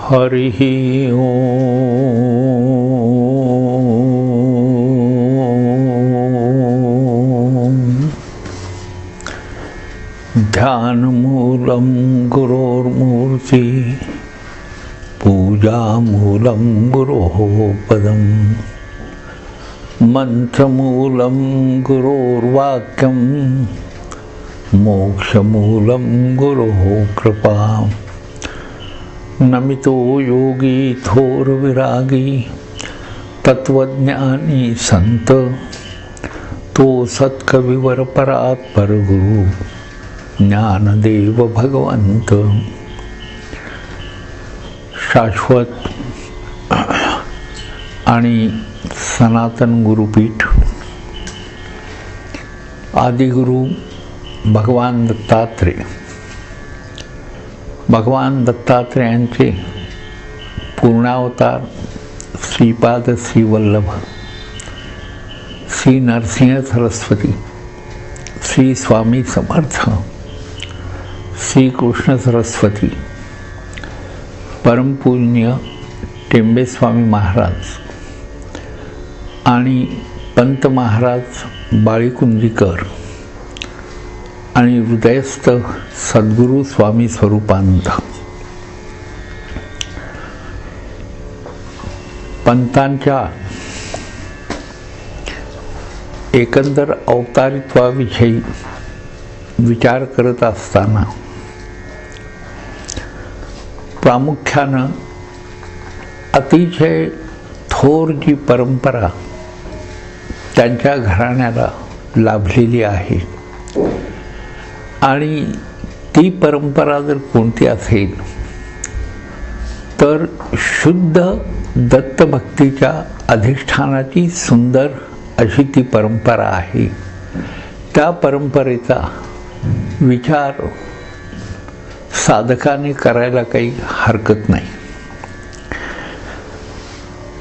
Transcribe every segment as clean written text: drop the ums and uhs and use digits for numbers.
हरिः ओम्। ध्यानमूलं गुरोर्मूर्ति, पूजामूलं गुरोः पदं, मंत्रमूलं गुरोर्वाक्यं, मोक्षमूलं गुरोः कृपा। नमितो योगी थोर विरागी, तत्वज्ञानी संत, तो सत्कविवर परात्पर गुरु, ज्ञानदेव भगवंत। शाश्वत आणि सनातन गुरुपीठ, आदिगुरु भगवान दत्तात्रेय। भगवान दत्तात्रेयांचे पूर्णावतार श्रीपाद श्री वल्लभ, श्री नरसिंह सरस्वती, श्री स्वामी समर्थ, श्री कृष्ण सरस्वती, परमपूज्य टेंबेस्वामी महाराज आणि पंत महाराज बाळीकुंजीकर आणि हृदयस्थ सद्गुरु स्वामी स्वरूपानंद। पंतांच्या एकंदर अवतारित्वाविषयी विचार करत असताना प्रामुख्यानं अतिशय थोर जी परंपरा त्यांच्या घराण्याला लाभलेली आहे आणि ती परंपरा जर कोणती असेल तर शुद्ध दत्तभक्तीच्या अधिष्ठानाची सुंदर अशी ती परंपरा आहे। त्या परंपरेचा विचार साधकाने करायला काही हरकत नाही।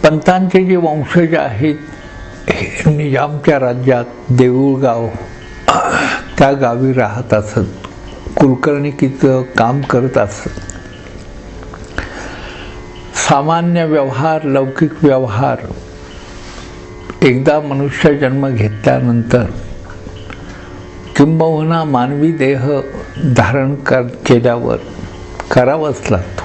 पंतांचे जे वंशज आहेत हे निजामच्या राज्यात देऊळगाव त्या गावी राहत असत, कुलकर्णिकीचं काम करत असत। सामान्य व्यवहार, लौकिक व्यवहार एकदा मनुष्य जन्म घेतल्यानंतर किंबहुना मानवी देह धारण केल्यावर करावाच लागतो।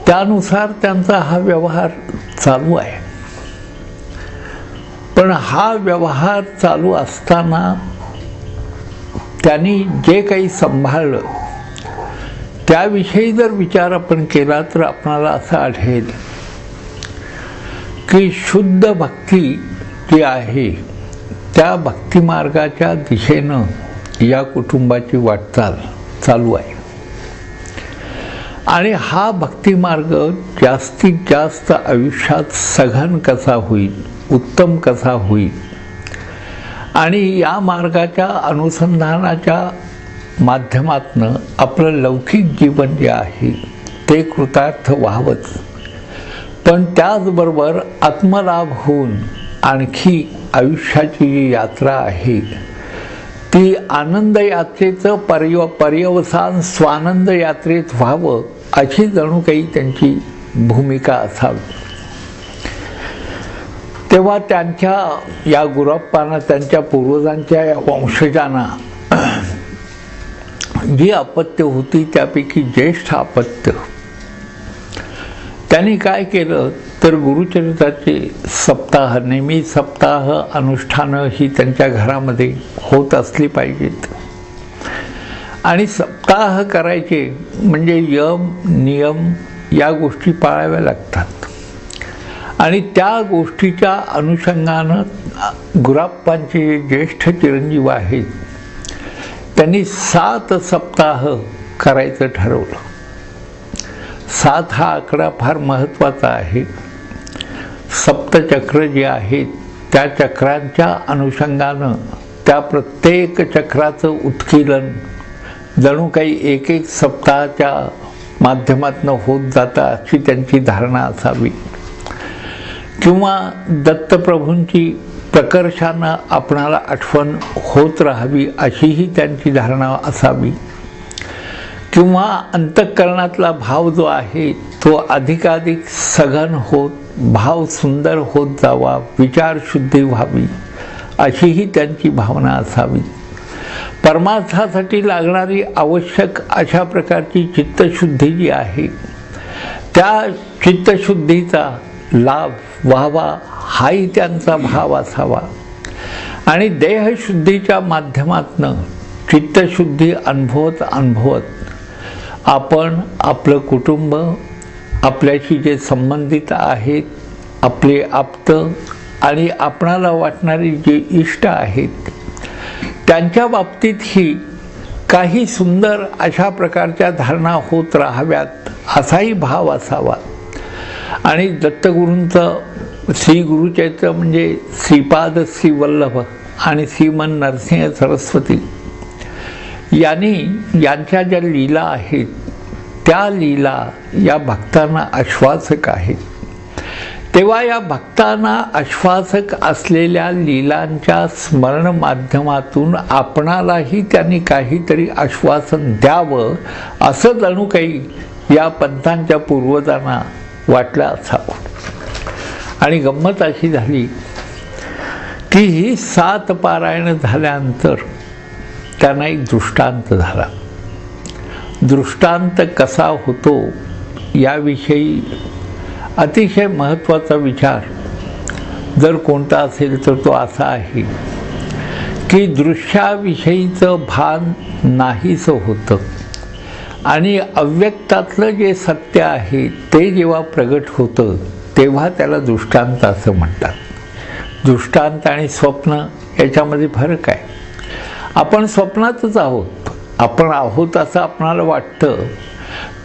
त्यानुसार त्यांचा हा व्यवहार चालू आहे। पण हा व्यवहार चालू असताना त्यांनी जे काही सांभाळलं त्याविषयी जर विचार आपण केला तर आपणाला असं आढळेल की शुद्ध भक्ती जी आहे त्या भक्तिमार्गाच्या दिशेनं या कुटुंबाची वाटचाल चालू आहे। आणि हा भक्तिमार्ग जास्तीत जास्त आयुष्यात सघन कसा होईल, उत्तम कसा होईल आणि या मार्गाच्या अनुसंधानाच्या माध्यमातनं आपलं लौकिक जीवन जे आहे ते कृतार्थ व्हावंच, पण त्याचबरोबर आत्मलाभ होऊन आणखी आयुष्याची जी यात्रा आहे ती आनंद यात्रेचं पर्यवसान स्वानंद यात्रेत व्हावं अशी जणू काही त्यांची भूमिका असावी। तेव्हा त्यांच्या या गुरप्पांना, त्यांच्या पूर्वजांच्या या वंशजांना जी अपत्य होती त्यापैकी ज्येष्ठ अपत्य त्यांनी काय केलं तर गुरुचरित्राचे सप्ताह, नेहमी सप्ताह अनुष्ठानं ही त्यांच्या घरामध्ये होत असली पाहिजेत आणि सप्ताह करायचे म्हणजे यम नियम या गोष्टी पाळाव्या लागतात। आणि त्या गोष्टीच्या अनुषंगानं गुरप्पांचे जे ज्येष्ठ चिरंजीव आहेत त्यांनी 7 सप्ताह करायचं ठरवलं। 7 हा आकडा फार महत्त्वाचा आहे। सप्तचक्र जे आहेत त्या चक्रांच्या अनुषंगानं त्या प्रत्येक चक्राचं उत्कीलन जणू काही एक एक सप्ताहाच्या माध्यमातून होत जातं अशी त्यांची धारणा असावी, किंवा दत्तप्रभूंची प्रकर्षानं आपणाला आठवण होत राहावी अशीही त्यांची धारणा असावी, किंवा अंतःकरणातला भाव जो आहे तो अधिकाधिक सघन होत, भाव सुंदर होत जावा, विचार शुद्धी व्हावी, अशीही त्यांची भावना असावी. परमार्थासाठी लागणारी आवश्यक अशा प्रकारची चित्तशुद्धी जी आहे, त्या चित्तशुद्धीचा लाभ व्हावा हाही त्यांचा भाव असावा. आणि देहशुद्धीच्या माध्यमातनं चित्तशुद्धी अनुभवत आपण आपलं कुटुंब, आपल्याशी जे संबंधित आहेत, आपले आप्त आणि आपणाला वाटणारी जे इष्ट आहेत, त्यांच्या बाबतीतही काही सुंदर अशा प्रकारच्या धारणा होत राहाव्यात असाही भाव असावा. आणि दत्तगुरूंचं श्री गुरुचरित्र म्हणजे श्रीपाद श्री वल्लभ आणि श्रीमन नरसिंह सरस्वती यांच्या ज्या लीला आहेत, त्या लीला या भक्तांना आश्वासक आहेत. तेव्हा या भक्तांना आश्वासक असलेल्या लीलांच्या स्मरण माध्यमातून आपणालाही त्यांनी काहीतरी आश्वासन द्यावं असं जणू काही या पंथांच्या पूर्वजांना वाटलं असावं. आणि गंमत अशी झाली की ही 7 पारायण झाल्यानंतर त्यांना एक दृष्टांत झाला. दृष्टांत कसा होतो याविषयी अतिशय महत्त्वाचा विचार जर कोणता असेल तर तो असा आहे की दृश्याविषयीचं भान नाहीसं होतं आणि अव्यक्तातलं जे सत्य आहे ते जेव्हा प्रगट होतं तेव्हा त्याला दृष्टांत असं म्हणतात. दृष्टांत आणि स्वप्न याच्यामध्ये फरक आहे. आपण स्वप्नातच आहोत, आपण आहोत असं आपणाला वाटतं,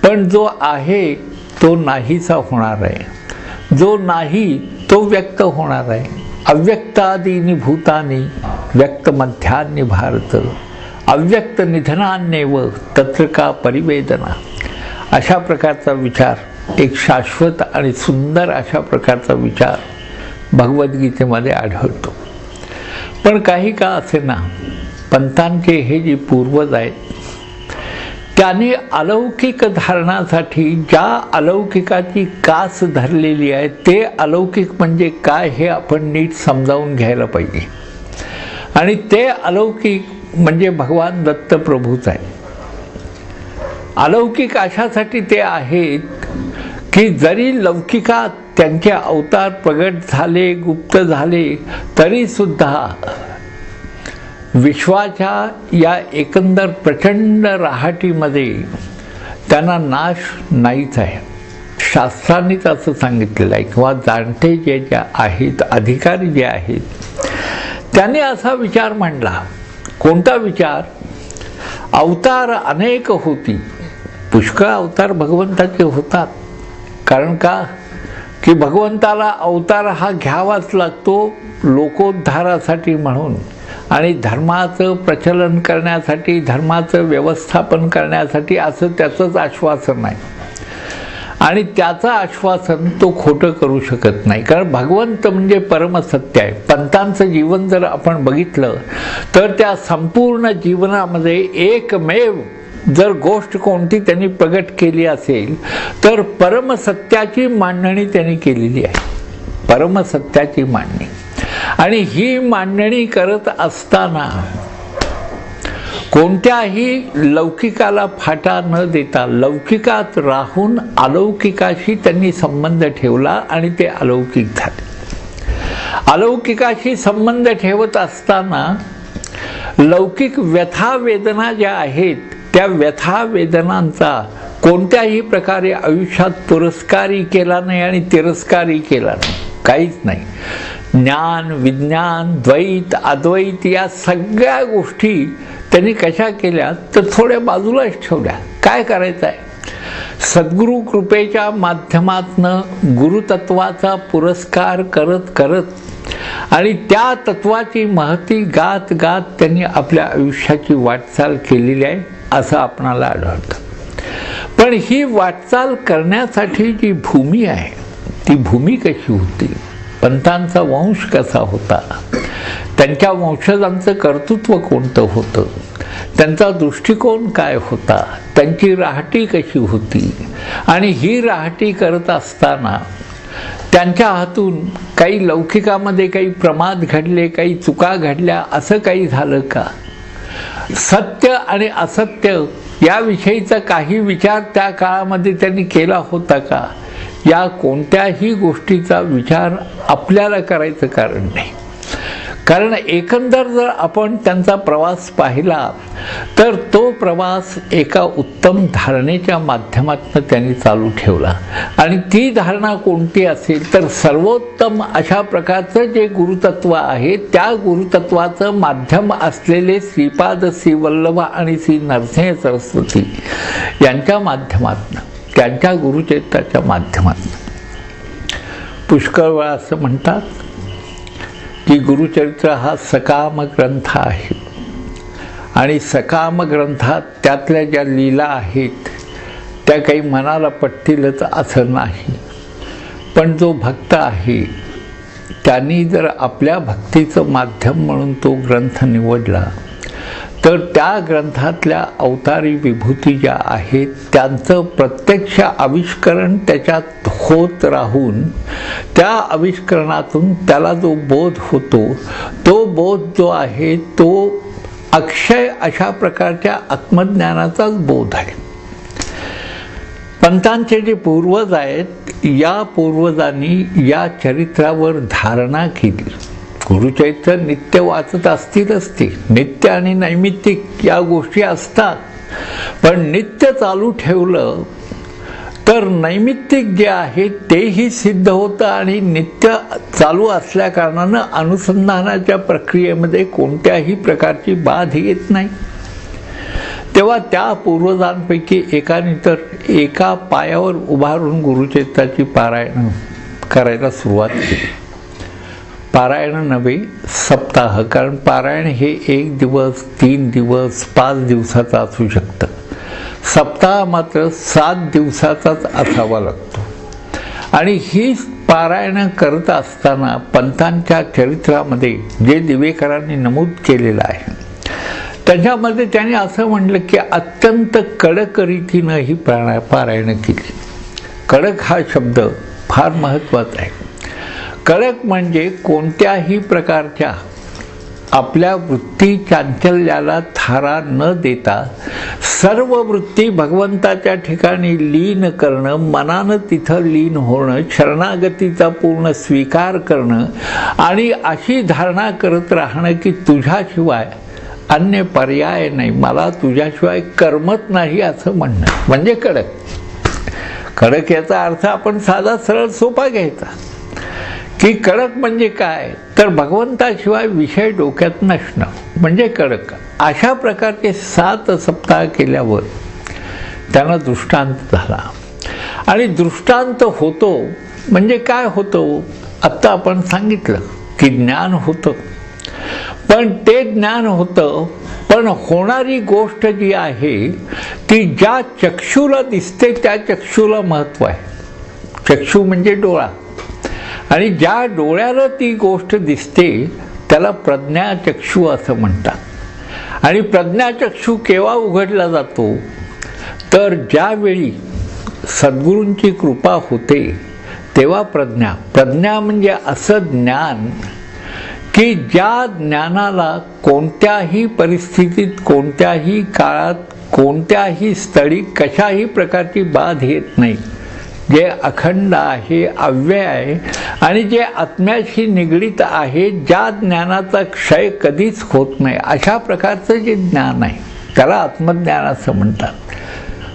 पण जो आहे तो नाहीसा होणार आहे, जो नाही तो व्यक्त होणार आहे. अव्यक्तादीनी भूतानी व्यक्तमध्यान्नी भारत अव्यक्त निधनान्येव तत्र का परिवेदना. अशा प्रकारचा विचार, एक शाश्वत आणि सुंदर अशा प्रकारचा विचार भगवद्गीतेमध्ये आढळतो. पण काही का असेना, पंथांचे हे जे पूर्वज आहेत त्यांनी अलौकिक धारणासाठी ज्या अलौकिकाची कास धरलेली आहे, ते अलौकिक म्हणजे काय हे आपण नीट समजावून घ्यायला पाहिजे. आणि ते अलौकिक म्हणजे भगवान दत्त प्रभूच आहे. अलौकिक अशासाठी ते आहेत की जरी लौकिकात त्यांचे अवतार प्रगट झाले, गुप्त झाले, तरी सुद्धा विश्वाच्या या एकंदर प्रचंड रहाटीमध्ये त्यांना नाश नाहीच आहे. शास्त्रांनीच असं सांगितलेलं आहे किंवा जाणते जे आहेत, अधिकारी जे आहेत, त्यांनी असा विचार मांडला. कोणता विचार? अवतार अनेक होती, पुष्कळ अवतार भगवंताचे होतात. कारण का की भगवंताला अवतार हा घ्यावाच लागतो लोकोद्धारासाठी म्हणून, आणि धर्माचं प्रचलन करण्यासाठी, धर्माचं व्यवस्थापन करण्यासाठी असं त्याचंच आश्वासन आहे. आणि त्याचं आश्वासन तो खोटं करू शकत नाही, कारण भगवंत म्हणजे परमसत्य आहे. पंथांचं जीवन जर आपण बघितलं तर त्या संपूर्ण जीवनामध्ये एकमेव जर गोष्ट कोणती त्यांनी प्रगट केली असेल तर परमसत्याची मांडणी त्यांनी केलेली आहे. परमसत्याची मांडणी. आणि ही मांडणी करत असताना कोणत्याही लौकिकाला फाटा न देता लौकिकात राहून अलौकिकाशी त्यांनी संबंध ठेवला आणि ते अलौकिक झाले. अलौकिकाशी संबंध ठेवत असताना लौकिक व्यथा वेदना ज्या आहेत त्या व्यथा वेदनांचा कोणत्याही प्रकारे आयुष्यात पुरस्कारही केला नाही आणि तिरस्कारही केला नाही, काहीच नाही. ज्ञान, विज्ञान, द्वैत, अद्वैत या सगळ्या गोष्टी त्यांनी कशा केल्या तर थोड्या बाजूलाच ठेवल्या. काय करायचं आहे? सद्गुरु कृपेच्या माध्यमातनं गुरुतत्वाचा पुरस्कार करत करत आणि त्या तत्वाची महती गात गात त्यांनी आपल्या आयुष्याची वाटचाल केलेली आहे असं आपणाला आढळतं. पण ही वाटचाल करण्यासाठी जी भूमी आहे ती भूमी कशी होती, पंथांचा वंश कसा होता, त्यांच्या वंशजांचं कर्तृत्व कोणतं होतं, त्यांचा दृष्टिकोन काय होता, त्यांची राहटी कशी होती, आणि ही राहटी करत असताना त्यांच्या हातून काही लौकिकामध्ये काही प्रमाद घडले, काही चुका घडल्या, असं काही झालं का? सत्य आणि असत्य याविषयीचा काही विचार त्या काळामध्ये त्यांनी केला होता का? या कोणत्याही गोष्टीचा विचार आपल्याला करायचं कारण नाही. कारण एकंदर जर आपण त्यांचा प्रवास पाहिला तर तो प्रवास एका उत्तम धारणेच्या माध्यमातून त्यांनी चालू ठेवला. आणि ती धारणा कोणती असेल तर सर्वोत्तम अशा प्रकारचं जे गुरुतत्व आहे त्या गुरुतत्वाचं माध्यम असलेले श्रीपाद, श्री वल्लभ आणि श्री नरसिंह सरस्वती यांच्या माध्यमातून, त्यांच्या गुरुचरित्राच्या माध्यमातून. पुष्कळ वेळा असं म्हणतात की गुरुचरित्र हा सकाम ग्रंथ आहे आणि सकाम ग्रंथात त्यातल्या ज्या लीला आहेत त्या काही मनाला पटतीलच असं नाही. पण जो भक्त आहे त्यांनी जर आपल्या भक्तीचं माध्यम म्हणून तो ग्रंथ निवडला तर त्या ग्रंथातल्या अवतारी विभूती ज्या आहेत त्यांचं प्रत्यक्ष आविष्करण त्याच्यात होत राहून त्या आविष्करणातून त्याला जो बोध होतो तो बोध जो आहे तो अक्षय अशा प्रकारच्या आत्मज्ञानाचाच बोध आहे. पंथांचे जे पूर्वज आहेत या पूर्वजांनी या चरित्रावर धारणा केली. गुरुचरित्र नित्य वाचत असतीलच, ते नित्य आणि नैमित्तिक या गोष्टी असतात, पण नित्य चालू ठेवलं तर नैमित्तिक जे आहे तेही सिद्ध होतं आणि नित्य चालू असल्या कारणानं अनुसंधानाच्या प्रक्रियेमध्ये कोणत्याही प्रकारची बाध येत नाही. तेव्हा त्या पूर्वजांपैकी एकाने तर एका पायावर उभारून गुरुचरित्राची पारायण करायला सुरुवात केली. पारायण नव्हे, सप्ताह. कारण पारायण हे 1 दिवस, 3 दिवस, 5 दिवसाचं असू शकतं. सप्ताह मात्र 7 दिवसाचाच असावा लागतो. आणि ही पारायण करत असताना पंथांच्या चरित्रामध्ये जे दिवेकरांनी नमूद केलेलं आहे त्याच्यामध्ये त्यांनी असं म्हणलं की अत्यंत कडक रीतीनं ही पारायण केली. कडक हा शब्द फार महत्त्वाचा आहे. कडक म्हणजे कोणत्याही प्रकारच्या आपल्या वृत्ती चांचल्याला थारा न देता सर्व वृत्ती भगवंताच्या ठिकाणी लीन करणं, मनानं तिथं लीन होणं, शरणागतीचा पूर्ण स्वीकार करणं आणि अशी धारणा करत राहणं की तुझ्याशिवाय अन्य पर्याय नाही, मला तुझ्याशिवाय करमत नाही असं म्हणणं म्हणजे कडक. कडक याचा अर्थ आपण साधा सरळ सोपा घ्यायचा की कडक म्हणजे काय तर भगवंताशिवाय विषय डोक्यात नसणं म्हणजे कडक. अशा प्रकारचे 7 सप्ताह केल्यावर त्यांना दृष्टांत झाला. आणि दृष्टांत होतो म्हणजे काय होतो आत्ता आपण सांगितलं की ज्ञान होतं, पण ते ज्ञान होतं पण होणारी गोष्ट जी आहे ती ज्या चक्षुला दिसते त्या चक्षुला महत्त्व आहे. चक्षु म्हणजे डोळा, आणि ज्या डोळ्याला ती गोष्ट दिसते त्याला प्रज्ञाचक्षु असं म्हणतात. आणि प्रज्ञाचक्षु केव्हा उघडला जातो तर ज्यावेळी सद्गुरूंची कृपा होते तेव्हा प्रज्ञा म्हणजे असं ज्ञान की ज्या ज्ञानाला कोणत्याही परिस्थितीत, कोणत्याही काळात, कोणत्याही स्थळी कशाही प्रकारची बाध येत नाही, जे अखंड आहे, अव्यय आहे आणि जे आत्म्याशी निगडीत आहे, ज्या ज्ञानाचा क्षय कधीच होत नाही अशा प्रकारचं जे ज्ञान आहे त्याला आत्मज्ञान असं म्हणतात.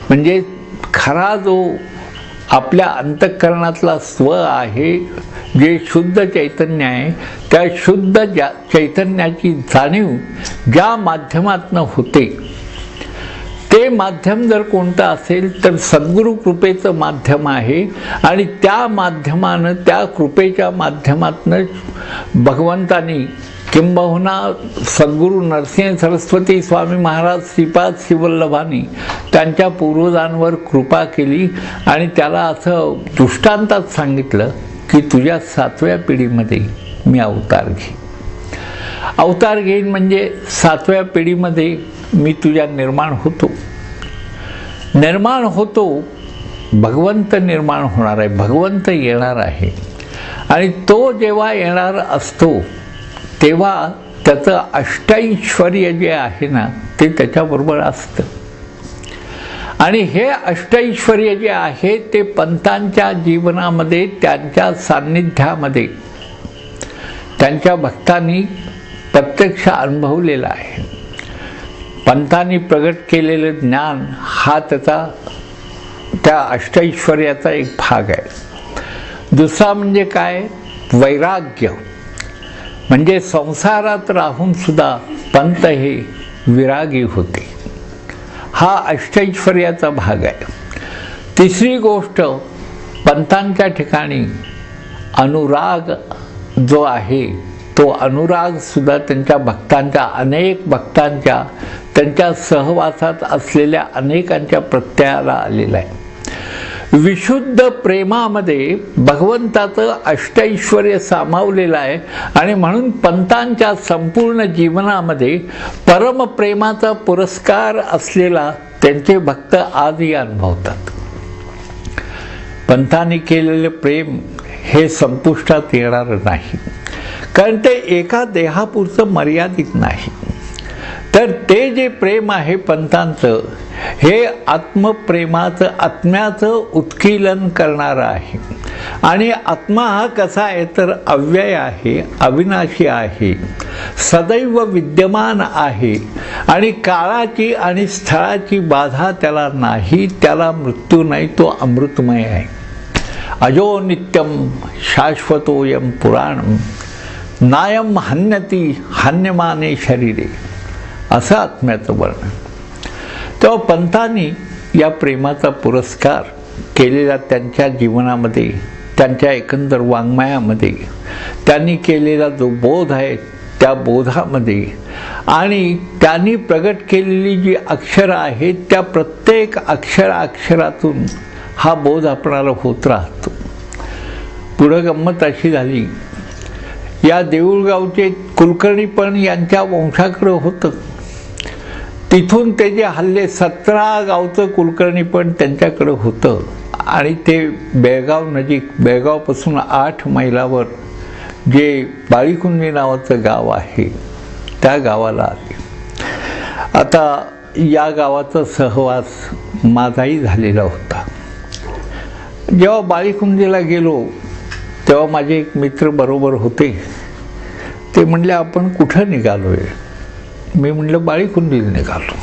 म्हणजे खरा जो आपल्या अंतःकरणातला स्व आहे, जे शुद्ध चैतन्य आहे, त्या शुद्ध चैतन्याची जाणीव ज्या माध्यमातून होते ते माध्यम जर कोणतं असेल तर सद्गुरु कृपेचं माध्यम आहे. आणि त्या माध्यमानं, त्या कृपेच्या माध्यमातून भगवंतांनी किंबहुना सद्गुरु नरसिंह सरस्वती स्वामी महाराज श्रीपाद श्रीवल्लभांनी त्यांच्या पूर्वजांवर कृपा केली आणि त्याला असं दृष्टांतात सांगितलं की तुझ्या 7व्या पिढीमध्ये मी अवतार घेईन. अवतार घेईन म्हणजे 7व्या पिढीमध्ये मी तुझ्या निर्माण होतो, भगवंत निर्माण होणार आहे, भगवंत येणार आहे. आणि तो जेव्हा येणार असतो तेव्हा त्याचं अष्टैश्वर्य जे आहे ना ते त्याच्याबरोबर असतं. आणि हे अष्टैश्वर्य जे आहे ते पंतांच्या जीवनामध्ये, त्यांच्या सान्निध्यामध्ये त्यांच्या भक्तांनी प्रत्यक्ष अनुभवलेलं आहे. पंतांनी प्रगट केलेलं ज्ञान हा त्या अष्टैश्वर्याचा एक भाग आहे. दुसरा म्हणजे काय, वैराग्य. म्हणजे संसारात राहून सुद्धा पंत हे विरागी होते, हा अष्टैश्वर्याचा भाग आहे. तिसरी गोष्ट, पंतांच्या ठिकाणी अनुराग जो आहे तो अनुराग सुद्धा त्यांच्या भक्तांच्या, अनेक भक्तांच्या, त्यांच्या सहवासात असलेल्या अनेकांच्या प्रत्ययाला आलेला आहे. विशुद्ध प्रेमामध्ये भगवंताचं अष्टैश्वर्य सामावलेलं आहे. आणि म्हणून पंतांच्या संपूर्ण जीवनामध्ये परमप्रेमाचा पुरस्कार असलेला त्यांचे भक्त आजही अनुभवतात. पंतांनी केलेले प्रेम हे संपुष्टात येणार नाही, कारण ते एका देहापुरतं मर्यादित नाही. तर ते जे प्रेम आहे पंतांचं, हे आत्मप्रेमाचं, आत्म्याचं उत्कीलन करणारं आहे. आणि आत्मा हा कसा आहे तर अव्यय आहे, अविनाशी आहे, सदैव विद्यमान आहे. आणि काळाची आणि स्थळाची बाधा त्याला नाही, त्याला मृत्यू नाही, तो अमृतमय आहे. अजो नित्यम शाश्वतोयम पुराणम नायम हन्यती हन्यमाने शरीरे, असं आत्म्याचं वर्णन. तेव्हा पंतांनी या प्रेमाचा पुरस्कार केलेला त्यांच्या जीवनामध्ये, त्यांच्या एकंदर वाङ्मयामध्ये, त्यांनी केलेला जो बोध आहे त्या बोधामध्ये, आणि त्यांनी प्रगट केलेली जी अक्षरं आहेत त्या प्रत्येक अक्षरातून हा बोध आपणाला होत राहतो. पुढं गंमत अशी झाली, या देऊळगावचे कुलकर्णी पण यांच्या वंशाकडे होतं. तिथून ते जे हल्ले 17 गावचं कुलकर्णी पण त्यांच्याकडे होतं. आणि ते बेळगाव नजीक, बेळगावपासून 8 मैलावर जे बाळीकुंडी नावाचं गाव आहे त्या गावाला आले. आता या गावाचा सहवास माझाही झालेला होता. जेव्हा बाळीकुंडीला गेलो तेव्हा माझे एक मित्र बरोबर होते. ते म्हणले आपण कुठं निघालोय? मी म्हटलं बाळीकुंडीला निघालो.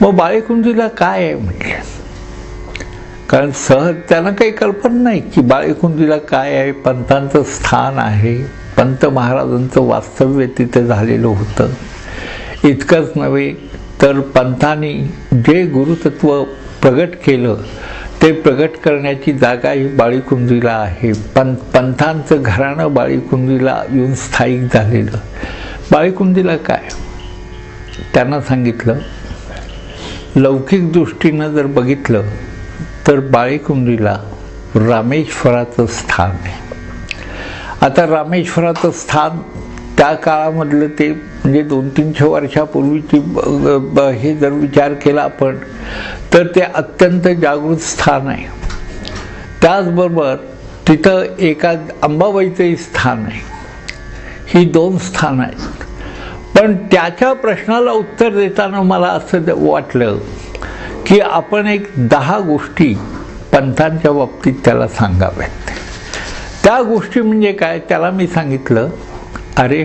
मग बाळीकुंडीला काय आहे म्हटलं, कारण सहज त्यांना काही कल्पना नाही की बाळीकुंडीला काय आहे. पंतांचं स्थान आहे, पंत महाराजांचं वास्तव्य तिथे झालेलं होतं. इतकंच नव्हे तर पंतांनी जे गुरुतत्व प्रगट केलं ते प्रगट करण्याची जागा ही बाळीकुंडीला आहे. पंथांचं घराणं बाळीकुंडीला येऊन स्थायिक झालेलं. बाळीकुंडीला काय, त्यांना सांगितलं, लौकिक दृष्टीनं जर बघितलं तर बाळीकुंडीला रामेश्वराचं स्थान आहे. आता रामेश्वराचं स्थान त्या काळामधलं ते म्हणजे 200-300 वर्षापूर्वीची हे जर विचार केला आपण तर ते अत्यंत जागृत स्थान आहे. त्याचबरोबर तिथं एका अंबाबाईचंही स्थान आहे. ही 2 स्थानं आहेत. पण त्याच्या प्रश्नाला उत्तर देताना मला असं वाटलं की आपण एक 10 गोष्टी पंथांच्या बाबतीत त्याला सांगाव्यात. त्या गोष्टी म्हणजे काय, त्याला मी सांगितलं, अरे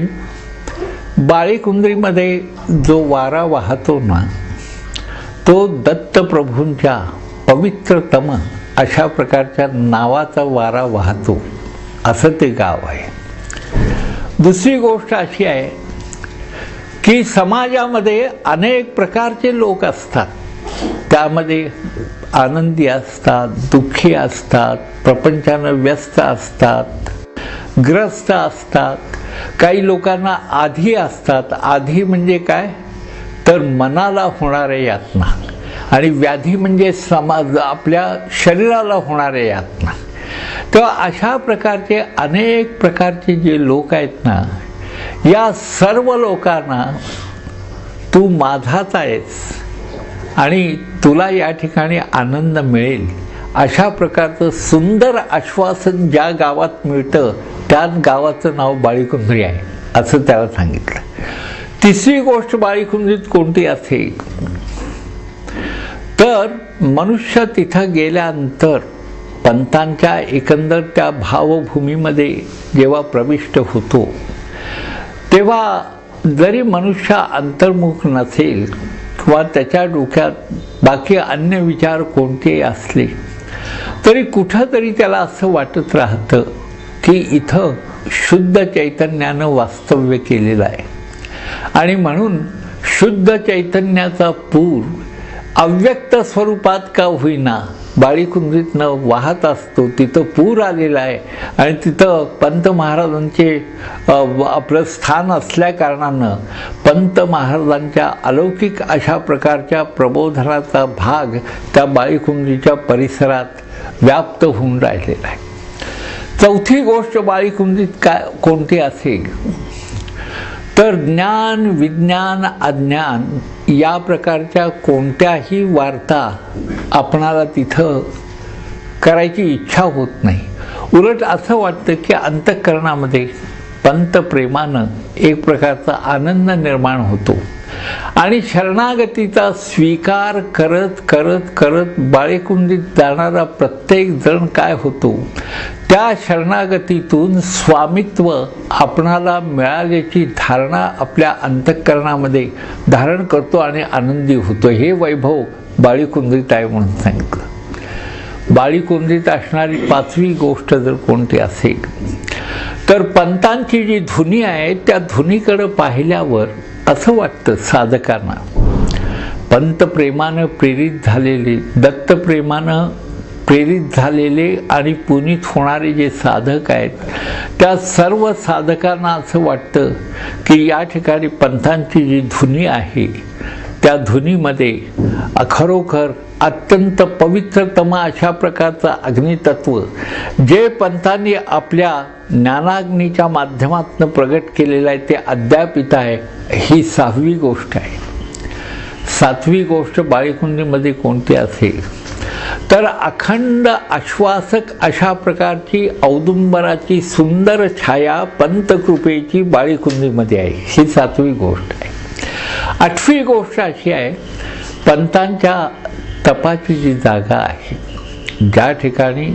बाळीकुंडीमध्ये जो वारा वाहतो ना तो दत्तप्रभूंच्या पवित्रतम अशा प्रकारच्या नावाचा वारा वाहतो, असं ते गाव आहे. दुसरी गोष्ट अशी आहे की समाजामध्ये अनेक प्रकारचे लोक असतात. त्यामध्ये आनंदी असतात, दुःखी असतात, प्रपंचानं व्यस्त असतात, ग्रस्त असतात. काही लोकांना आधी असतात. आधी म्हणजे काय तर मनाला होणाऱ्या यातना, आणि व्याधी म्हणजे आपल्या शरीराला होणाऱ्या यातना. तेव्हा अशा प्रकारचे अनेक प्रकारचे जे लोक आहेत ना, या सर्व लोकांना तू माझाच आहेस आणि तुला या ठिकाणी आनंद मिळेल, अशा प्रकारचं सुंदर आश्वासन ज्या गावात मिळतं त्याच गावाचं नाव बाळीकुंद्री आहे असं त्याला सांगितलं. तिसरी गोष्ट बाळीकुंद्रीत कोणती असेल तर मनुष्य तिथं गेल्यानंतर पंतांच्या एकंदर त्या भावभूमीमध्ये जेव्हा प्रविष्ट होतो तेव्हा जरी मनुष्य अंतर्मुख नसेल किंवा त्याच्या डोक्यात बाकी अन्य विचार कोणतेही असले तरी कुठंतरी त्याला असं वाटत राहतं की इथं शुद्ध चैतन्यानं वास्तव्य केलेलं आहे आणि म्हणून शुद्ध चैतन्याचा पूर अव्यक्त स्वरूपात का होईना बाळीकुंद्रीतनं वाहत असतो. तिथं पूर आलेला आहे आणि तिथं पंत महाराजांचे आपलं स्थान असल्या कारणानं पंत महाराजांच्या अलौकिक अशा प्रकारच्या प्रबोधनाचा भाग त्या बाळीकुंद्रीच्या परिसरात व्याप्त होऊन राहिलेला आहे. चौथी गोष्ट बाळीकुंद्रीत काय कोणती असेल तर ज्ञान, विज्ञान, अज्ञान या प्रकारच्या कोणत्याही वार्ता आपणाला तिथं करायची इच्छा होत नाही. उलट असं वाटतं की अंतःकरणामध्ये पंतप्रेमानं एक प्रकारचा आनंद निर्माण होतो आणि शरणागतीचा स्वीकार करत करत करत बाळीकुंडीत जाणारा प्रत्येक जण काय होतो, त्या शरणागतीतून स्वामित्व आपणाला मिळाल्याची धारणा आपल्या अंतःकरणामध्ये धारण करतो आणि आनंदी होतो. हे वैभव बाळीकुंद्रीत आहे म्हणून सांगितलं. बाळीकुंद्रीत असणारी पाचवी गोष्ट जर कोणती असेल तर पंतांची जी धुनी आहे त्या धुनीकडे पाहिल्यावर असं वाटतं साधकांना, पंतप्रेमानं प्रेरित झालेले, दत्तप्रेमानं प्रेरित झालेले आणि पुनीत होणारे जे साधक आहेत त्या सर्व साधकांना असं वाटतं की या ठिकाणी पंथांची जी धुनी आहे त्या धुनीमध्ये खरोखर अत्यंत पवित्रतम अशा प्रकारचं अग्नितत्व जे पंथांनी आपल्या ज्ञानाग्नीच्या माध्यमातून प्रगट केलेलं आहे ते अद्याप इथं आहे. ही सहावी गोष्ट आहे. सातवी गोष्ट बाळीकुंडीमध्ये कोणती असेल तर अखंड आश्वासक अशा प्रकारची औदुंबराची सुंदर छाया पंतकृपेची बाळीकुंडीमध्ये आहे. ही सातवी गोष्ट आहे. आठवी गोष्ट अशी आहे, पंतांच्या तपाची जी जागा आहे, ज्या ठिकाणी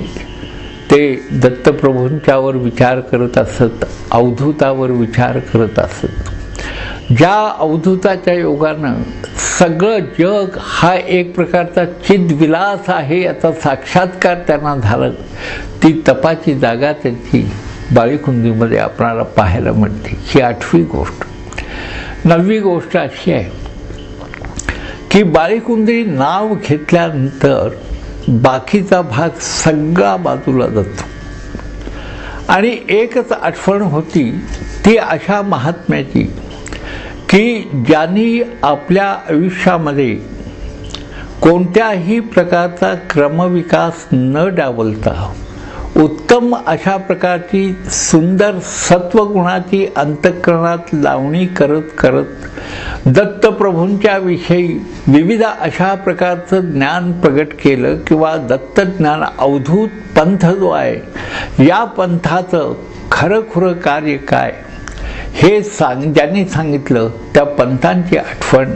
ते दत्तप्रभूंच्यावर विचार करत असत, अवधूतावर विचार करत असत, ज्या अवधूताच्या योगानं सगळं जग हा एक प्रकारचा चिद्विलास आहे याचा साक्षात्कार त्यांना झाला, ती तपाची जागा त्यांची बाळीकुंडीमध्ये आपणाला पाहायला मिळते. ही आठवी गोष्ट. नववी गोष्ट अशी आहे की बाळीकुंद्री नाव घेतल्यानंतर बाकीचा भाग सगळा बाजूला जातो आणि एकच आठवण होती ती अशा महात्म्याची की ज्यांनी आपल्या आयुष्यामध्ये कोणत्याही प्रकारचा क्रमविकास न डावलता उत्तम अशा प्रकारची सुंदर सत्वगुणाची अंतःकरणात लावणी करत करत दत्तप्रभूंच्या विषयी विविध अशा प्रकारचं ज्ञान प्रगट केलं किंवा दत्तज्ञान अवधूत पंथ जो आहे या पंथाचं खरंखुरं कार्य काय हे ज्यांनी सांगितलं त्या पंथांची आठवण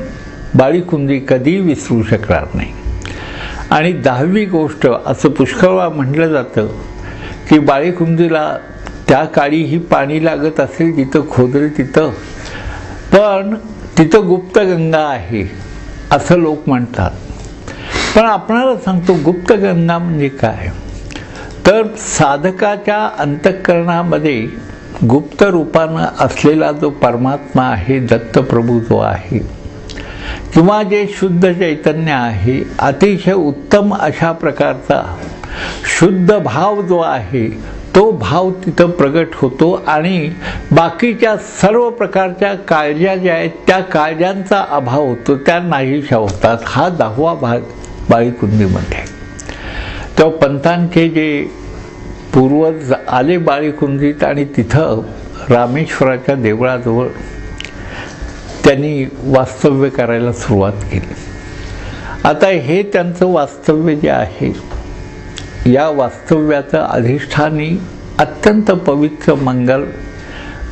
बाळीकुंद्री कधी विसरू शकणार नाही. आणि दहावी गोष्ट असं पुष्कळ म्हटलं जातं की बाळीकुंद्रीला त्या काळीही पाणी लागत असेल जिथं खोदल तिथं, पण तिथं गुप्तगंगा आहे असं लोक म्हणतात. पण आपणाला सांगतो गुप्तगंगा म्हणजे काय तर साधकाच्या अंतःकरणामध्ये गुप्त रूपानं असलेला जो परमात्मा आहे, दत्तप्रभू जो आहे किंवा जे शुद्ध चैतन्य आहे, अतिशय उत्तम अशा प्रकारचा शुद्ध भाव जो आहे तो भाव तिथं प्रगट होतो आणि बाकीच्या सर्व प्रकारच्या काळज्या ज्या आहेत त्या काळज्यांचा अभाव होतो, त्या नाहीशा होतात. हा 10वा भाग बाळीकुंडीमध्ये. तेव्हा पंथांचे जे पूर्वज आले बाळीकुंडीत आणि तिथं रामेश्वराच्या देवळाजवळ त्यांनी वास्तव्य करायला सुरुवात केली. आता हे त्यांचं वास्तव्य जे आहे, या वास्तव्याचं अधिष्ठानी अत्यंत पवित्र मंगल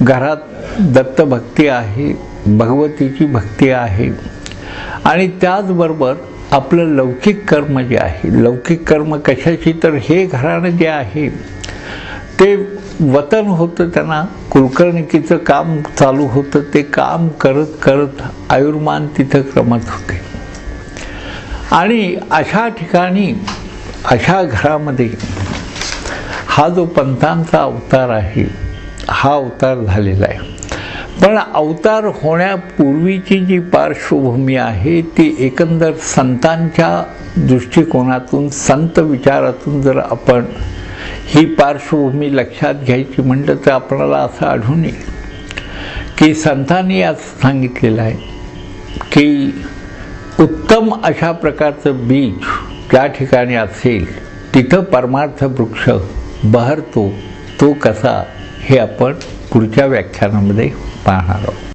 घरात दत्तभक्ती आहे, भगवतीची भक्ती आहे. आणि त्याचबरोबर आपलं लौकिक कर्म जे आहे, लौकिक कर्म कशाची, तर हे घराणं जे आहे ते वतन होतं, त्यांना कुलकर्णिकीचं काम चालू होतं. ते काम करत करत आयुर्मान तिथं क्रमत होते. आणि अशा ठिकाणी, अशा घरामध्ये हा जो पंथांचा अवतार आहे, हा अवतार झालेला आहे. पण अवतार होण्यापूर्वीची जी पार्श्वभूमी आहे ती एकंदर संतांच्या दृष्टिकोनातून, संत विचारातून जर आपण ही पार्श्वभूमी लक्षात घ्यायची म्हटलं तर आपल्याला असं आढळून येईल की संतांनी असं सांगितलेलं आहे की उत्तम अशा प्रकारचं बीज ज्या ठिकाणी असेल तिथं परमार्थ वृक्ष बहरतो. तो कसा, हे आपण पुढच्या व्याख्यानामध्ये पाहणार आहोत.